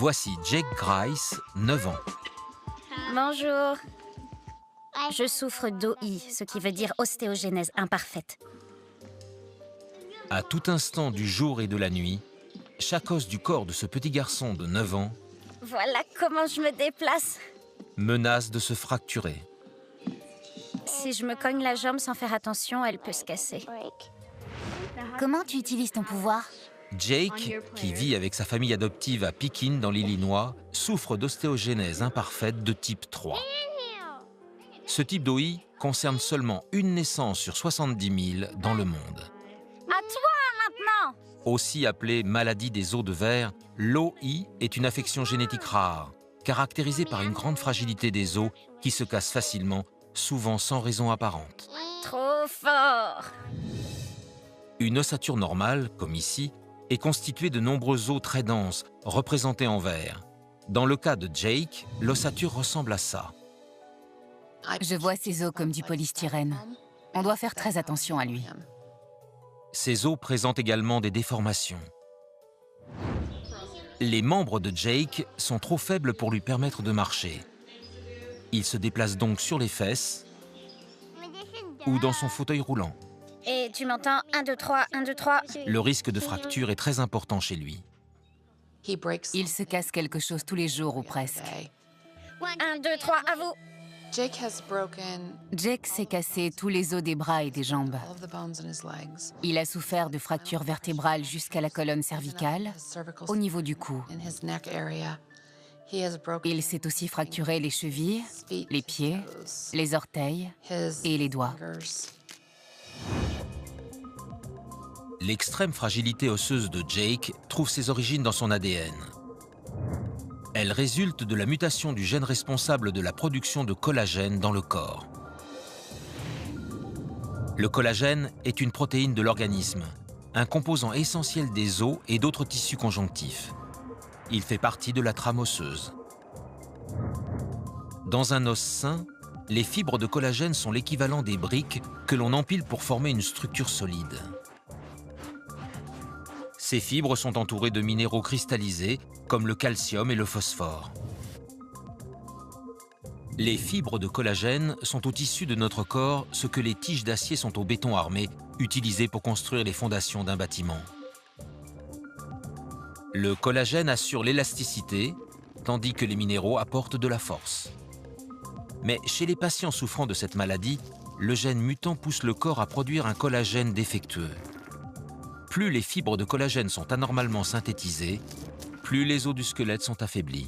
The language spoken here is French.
Voici Jake Grice, 9 ans. Bonjour. Je souffre d'OI, ce qui veut dire ostéogenèse imparfaite. À tout instant du jour et de la nuit, chaque os du corps de ce petit garçon de 9 ans Voilà comment je me déplace. menace de se fracturer. Si je me cogne la jambe sans faire attention, elle peut se casser. Comment tu utilises ton pouvoir? Jake, qui vit avec sa famille adoptive à Pekin dans l'Illinois, souffre d'ostéogenèse imparfaite de type 3. Ce type d'OI concerne seulement une naissance sur 70 000 dans le monde. À toi maintenant! Aussi appelée maladie des os de verre, l'OI est une affection génétique rare, caractérisée par une grande fragilité des os qui se cassent facilement, souvent sans raison apparente. Trop fort! Une ossature normale, comme ici, est constituée de nombreux os très denses, représentés en vert. Dans le cas de Jake, l'ossature ressemble à ça. Je vois ses os comme du polystyrène. On doit faire très attention à lui. Ses os présentent également des déformations. Les membres de Jake sont trop faibles pour lui permettre de marcher. Il se déplace donc sur les fesses ou dans son fauteuil roulant. Et tu m'entends? 1, 2, 3, 1, 2, 3. Le risque de fracture est très important chez lui. Il se casse quelque chose tous les jours ou presque. 1, 2, 3, à vous. Jake s'est cassé tous les os des bras et des jambes. Il a souffert de fractures vertébrales jusqu'à la colonne cervicale, au niveau du cou. Il s'est aussi fracturé les chevilles, les pieds, les orteils et les doigts. L'extrême fragilité osseuse de Jake trouve ses origines dans son ADN. Elle résulte de la mutation du gène responsable de la production de collagène dans le corps. Le collagène est une protéine de l'organisme, un composant essentiel des os et d'autres tissus conjonctifs. Il fait partie de la trame osseuse. Dans un os sain, les fibres de collagène sont l'équivalent des briques que l'on empile pour former une structure solide. Ces fibres sont entourées de minéraux cristallisés, comme le calcium et le phosphore. Les fibres de collagène sont au tissu de notre corps ce que les tiges d'acier sont au béton armé, utilisé pour construire les fondations d'un bâtiment. Le collagène assure l'élasticité, tandis que les minéraux apportent de la force. Mais chez les patients souffrant de cette maladie, le gène mutant pousse le corps à produire un collagène défectueux. Plus les fibres de collagène sont anormalement synthétisées, plus les os du squelette sont affaiblis.